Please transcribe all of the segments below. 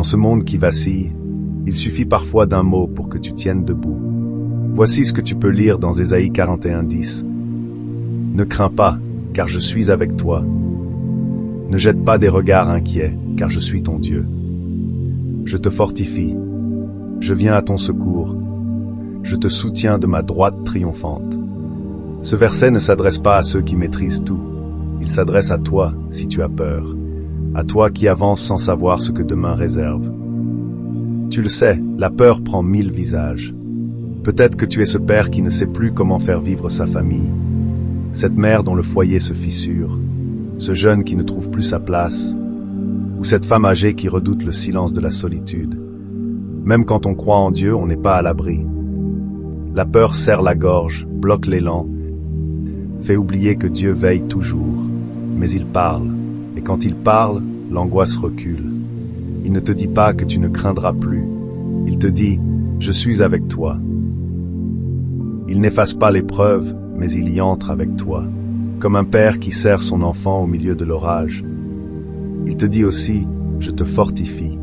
Dans ce monde qui vacille, il suffit parfois d'un mot pour que tu tiennes debout. Voici ce que tu peux lire dans Ésaïe 41:10. Ne crains pas, car je suis avec toi. Ne jette pas des regards inquiets, car je suis ton Dieu. Je te fortifie. Je viens à ton secours. Je te soutiens de ma droite triomphante. Ce verset ne s'adresse pas à ceux qui maîtrisent tout. Il s'adresse à toi si tu as peur. À toi qui avances sans savoir ce que demain réserve. Tu le sais, la peur prend 1000 visages. Peut-être que tu es ce père qui ne sait plus comment faire vivre sa famille. Cette mère dont le foyer se fissure. Ce jeune qui ne trouve plus sa place. Ou cette femme âgée qui redoute le silence de la solitude. Même quand on croit en Dieu, on n'est pas à l'abri. La peur serre la gorge, bloque l'élan, fait oublier que Dieu veille toujours. Mais il parle. Et quand il parle, l'angoisse recule. Il ne te dit pas que tu ne craindras plus. Il te dit, je suis avec toi. Il n'efface pas l'épreuve, mais il y entre avec toi, comme un père qui serre son enfant au milieu de l'orage. Il te dit aussi, je te fortifie.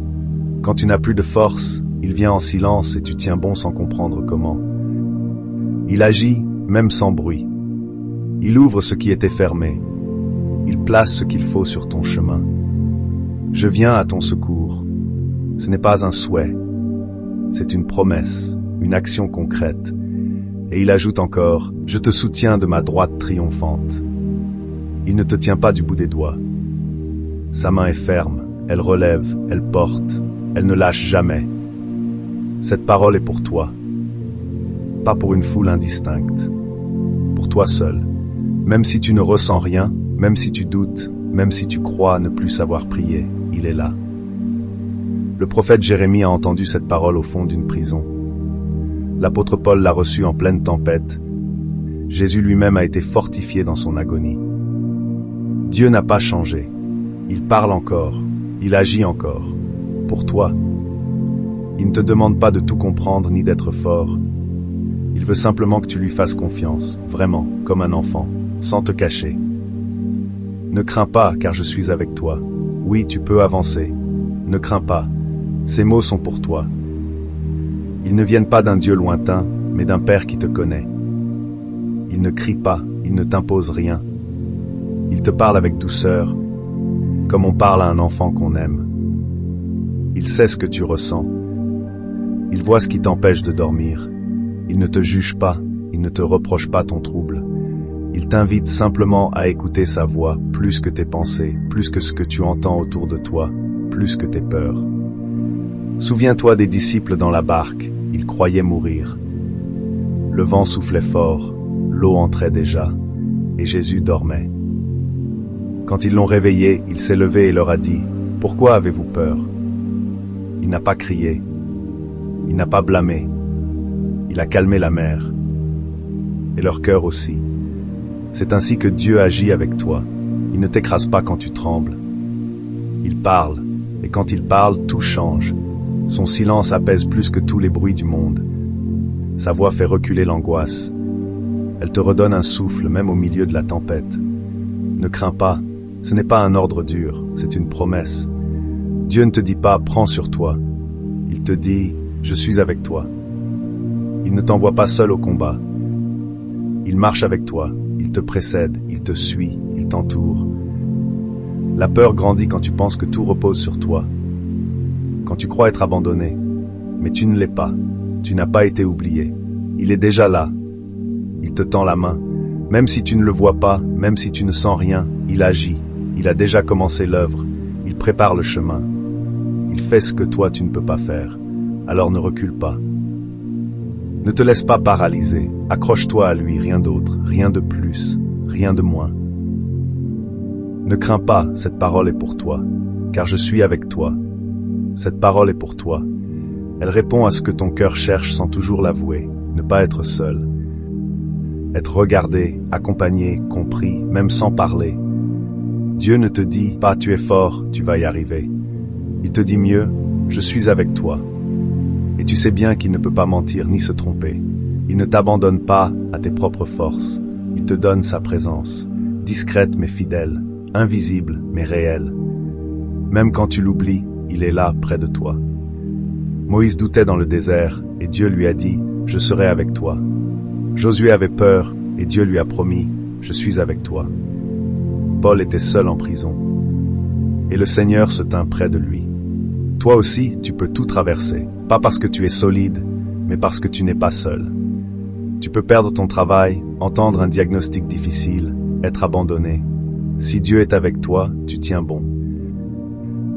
Quand tu n'as plus de force, il vient en silence et tu tiens bon sans comprendre comment. Il agit, même sans bruit. Il ouvre ce qui était fermé. Il place ce qu'il faut sur ton chemin. Je viens à ton secours. Ce n'est pas un souhait. C'est une promesse, une action concrète. Et il ajoute encore, je te soutiens de ma droite triomphante. Il ne te tient pas du bout des doigts. Sa main est ferme, elle relève, elle porte, elle ne lâche jamais. Cette parole est pour toi. Pas pour une foule indistincte. Pour toi seul. Même si tu ne ressens rien, même si tu doutes, même si tu crois ne plus savoir prier, il est là. Le prophète Jérémie a entendu cette parole au fond d'une prison. L'apôtre Paul l'a reçue en pleine tempête. Jésus lui-même a été fortifié dans son agonie. Dieu n'a pas changé. Il parle encore. Il agit encore. Pour toi. Il ne te demande pas de tout comprendre ni d'être fort. Il veut simplement que tu lui fasses confiance, vraiment, comme un enfant, sans te cacher. Ne crains pas, car je suis avec toi. Oui, tu peux avancer. Ne crains pas. Ces mots sont pour toi. Ils ne viennent pas d'un Dieu lointain, mais d'un Père qui te connaît. Il ne crie pas, il ne t'impose rien. Il te parle avec douceur, comme on parle à un enfant qu'on aime. Il sait ce que tu ressens. Il voit ce qui t'empêche de dormir. Il ne te juge pas, il ne te reproche pas ton trouble. Il t'invite simplement à écouter sa voix, plus que tes pensées, plus que ce que tu entends autour de toi, plus que tes peurs. Souviens-toi des disciples dans la barque, ils croyaient mourir. Le vent soufflait fort, l'eau entrait déjà, et Jésus dormait. Quand ils l'ont réveillé, il s'est levé et leur a dit, « Pourquoi avez-vous peur ?» Il n'a pas crié, il n'a pas blâmé, il a calmé la mer, et leur cœur aussi. C'est ainsi que Dieu agit avec toi. Il ne t'écrase pas quand tu trembles. Il parle, et quand il parle, tout change. Son silence apaise plus que tous les bruits du monde. Sa voix fait reculer l'angoisse. Elle te redonne un souffle, même au milieu de la tempête. Ne crains pas, ce n'est pas un ordre dur, c'est une promesse. Dieu ne te dit pas « prends sur toi ». Il te dit « je suis avec toi ». Il ne t'envoie pas seul au combat. Il marche avec toi. Il te précède, il te suit, il t'entoure. La peur grandit quand tu penses que tout repose sur toi, quand tu crois être abandonné, mais tu ne l'es pas, tu n'as pas été oublié. Il est déjà là, il te tend la main, même si tu ne le vois pas, même si tu ne sens rien, il agit, il a déjà commencé l'œuvre, il prépare le chemin. Il fait ce que toi tu ne peux pas faire, alors ne recule pas. Ne te laisse pas paralyser, accroche-toi à lui, rien d'autre, rien de plus, rien de moins. Ne crains pas, cette parole est pour toi, car je suis avec toi. Cette parole est pour toi. Elle répond à ce que ton cœur cherche sans toujours l'avouer, ne pas être seul. Être regardé, accompagné, compris, même sans parler. Dieu ne te dit pas tu es fort, tu vas y arriver. Il te dit mieux, je suis avec toi. Et tu sais bien qu'il ne peut pas mentir ni se tromper. Il ne t'abandonne pas à tes propres forces. Il te donne sa présence, discrète mais fidèle, invisible mais réelle. Même quand tu l'oublies, il est là, près de toi. Moïse doutait dans le désert, et Dieu lui a dit, je serai avec toi. Josué avait peur, et Dieu lui a promis, je suis avec toi. Paul était seul en prison, et le Seigneur se tint près de lui. Toi aussi, tu peux tout traverser, pas parce que tu es solide, mais parce que tu n'es pas seul. Tu peux perdre ton travail, entendre un diagnostic difficile, être abandonné. Si Dieu est avec toi, tu tiens bon.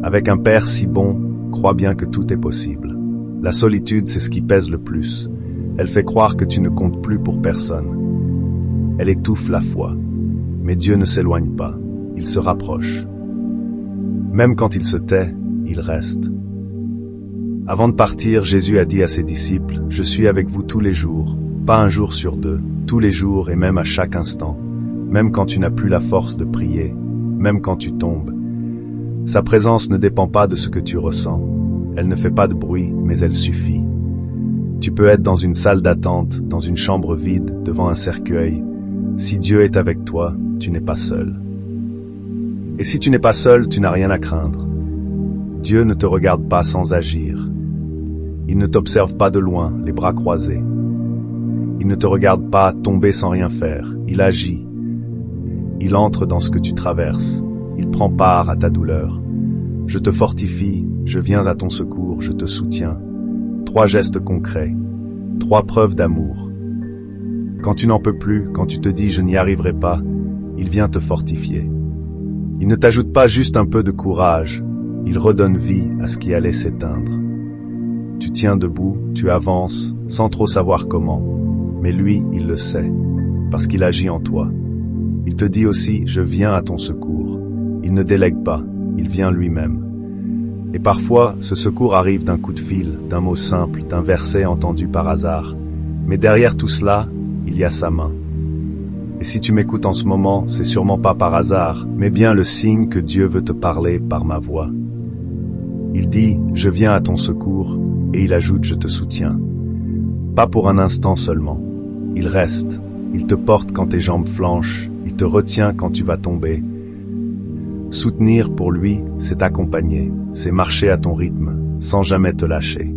Avec un Père si bon, crois bien que tout est possible. La solitude, c'est ce qui pèse le plus. Elle fait croire que tu ne comptes plus pour personne. Elle étouffe la foi. Mais Dieu ne s'éloigne pas, il se rapproche. Même quand il se tait, il reste. Avant de partir, Jésus a dit à ses disciples, « Je suis avec vous tous les jours, pas un jour sur deux, tous les jours et même à chaque instant, même quand tu n'as plus la force de prier, même quand tu tombes. » Sa présence ne dépend pas de ce que tu ressens. Elle ne fait pas de bruit, mais elle suffit. Tu peux être dans une salle d'attente, dans une chambre vide, devant un cercueil. Si Dieu est avec toi, tu n'es pas seul. Et si tu n'es pas seul, tu n'as rien à craindre. Dieu ne te regarde pas sans agir. Il ne t'observe pas de loin, les bras croisés. Il ne te regarde pas tomber sans rien faire. Il agit. Il entre dans ce que tu traverses. Il prend part à ta douleur. Je te fortifie, je viens à ton secours, je te soutiens. 3 gestes concrets, 3 preuves d'amour. Quand tu n'en peux plus, quand tu te dis « je n'y arriverai pas », il vient te fortifier. Il ne t'ajoute pas juste un peu de courage, il redonne vie à ce qui allait s'éteindre. Tu tiens debout, tu avances, sans trop savoir comment. Mais lui, il le sait, parce qu'il agit en toi. Il te dit aussi « je viens à ton secours ». Il ne délègue pas, il vient lui-même. Et parfois, ce secours arrive d'un coup de fil, d'un mot simple, d'un verset entendu par hasard. Mais derrière tout cela, il y a sa main. Et si tu m'écoutes en ce moment, c'est sûrement pas par hasard, mais bien le signe que Dieu veut te parler par ma voix. Il dit « je viens à ton secours » et il ajoute « je te soutiens ». Pas pour un instant seulement. Il reste, il te porte quand tes jambes flanchent, il te retient quand tu vas tomber. Soutenir pour lui, c'est accompagner, c'est marcher à ton rythme, sans jamais te lâcher.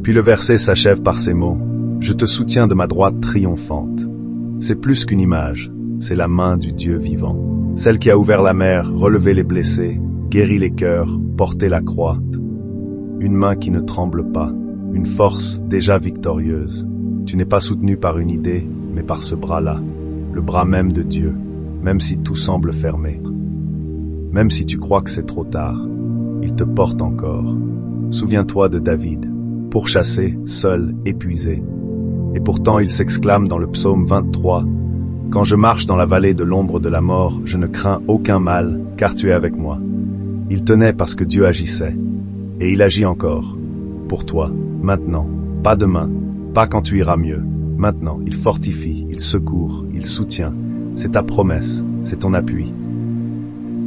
Puis le verset s'achève par ces mots « Je te soutiens de ma droite triomphante ». C'est plus qu'une image, c'est la main du Dieu vivant. Celle qui a ouvert la mer, relevé les blessés, guéri les cœurs, porté la croix. Une main qui ne tremble pas, une force déjà victorieuse. Tu n'es pas soutenu par une idée, mais par ce bras-là, le bras même de Dieu, même si tout semble fermé. Même si tu crois que c'est trop tard, il te porte encore. Souviens-toi de David, pourchassé, seul, épuisé. Et pourtant il s'exclame dans le psaume 23, « Quand je marche dans la vallée de l'ombre de la mort, je ne crains aucun mal, car tu es avec moi. » Il tenait parce que Dieu agissait. Et il agit encore. Pour toi, maintenant, pas demain, pas quand tu iras mieux. Maintenant, il fortifie, il secourt, il soutient. C'est ta promesse, c'est ton appui.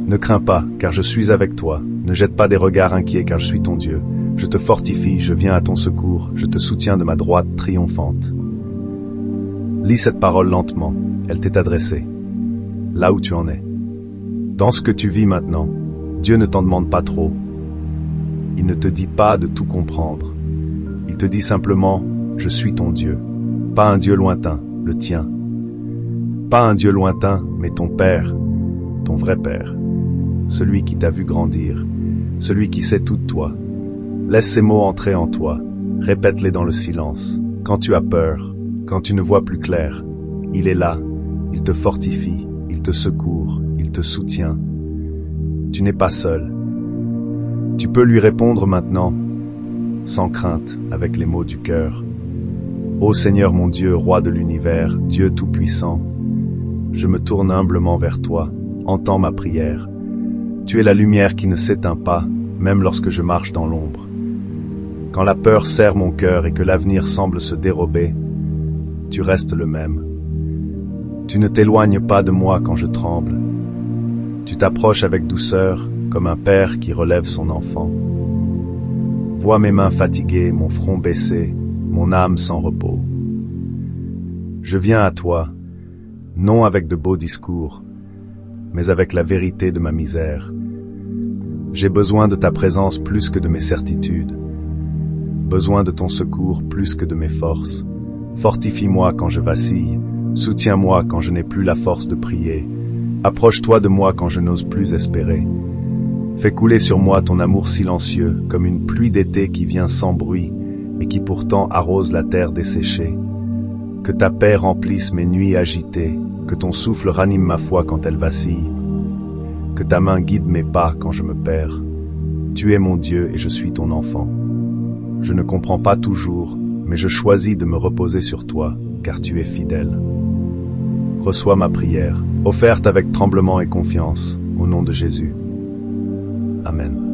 Ne crains pas, car je suis avec toi. Ne jette pas des regards inquiets, car je suis ton Dieu. Je te fortifie, je viens à ton secours, je te soutiens de ma droite triomphante. Lis cette parole lentement, elle t'est adressée. Là où tu en es. Dans ce que tu vis maintenant, Dieu ne t'en demande pas trop. Il ne te dit pas de tout comprendre. Il te dit simplement, je suis ton Dieu. Pas un Dieu lointain, le tien. Pas un Dieu lointain, mais ton Père, ton vrai Père. Celui qui t'a vu grandir, celui qui sait tout de toi. Laisse ces mots entrer en toi, répète-les dans le silence. Quand tu as peur, quand tu ne vois plus clair, il est là, il te fortifie, il te secourt, il te soutient. Tu n'es pas seul. Tu peux lui répondre maintenant, sans crainte, avec les mots du cœur. Ô Seigneur mon Dieu, roi de l'univers, Dieu tout-puissant, je me tourne humblement vers toi, entends ma prière. Tu es la lumière qui ne s'éteint pas, même lorsque je marche dans l'ombre. Quand la peur serre mon cœur et que l'avenir semble se dérober, tu restes le même. Tu ne t'éloignes pas de moi quand je tremble. Tu t'approches avec douceur, comme un père qui relève son enfant. Vois mes mains fatiguées, mon front baissé, mon âme sans repos. Je viens à toi, non avec de beaux discours, mais avec la vérité de ma misère. J'ai besoin de ta présence plus que de mes certitudes. Besoin de ton secours plus que de mes forces. Fortifie-moi quand je vacille. Soutiens-moi quand je n'ai plus la force de prier. Approche-toi de moi quand je n'ose plus espérer. Fais couler sur moi ton amour silencieux, comme une pluie d'été qui vient sans bruit, et qui pourtant arrose la terre desséchée. Que ta paix remplisse mes nuits agitées, que ton souffle ranime ma foi quand elle vacille. Que ta main guide mes pas quand je me perds. Tu es mon Dieu et je suis ton enfant. Je ne comprends pas toujours, mais je choisis de me reposer sur toi, car tu es fidèle. Reçois ma prière, offerte avec tremblement et confiance, au nom de Jésus. Amen.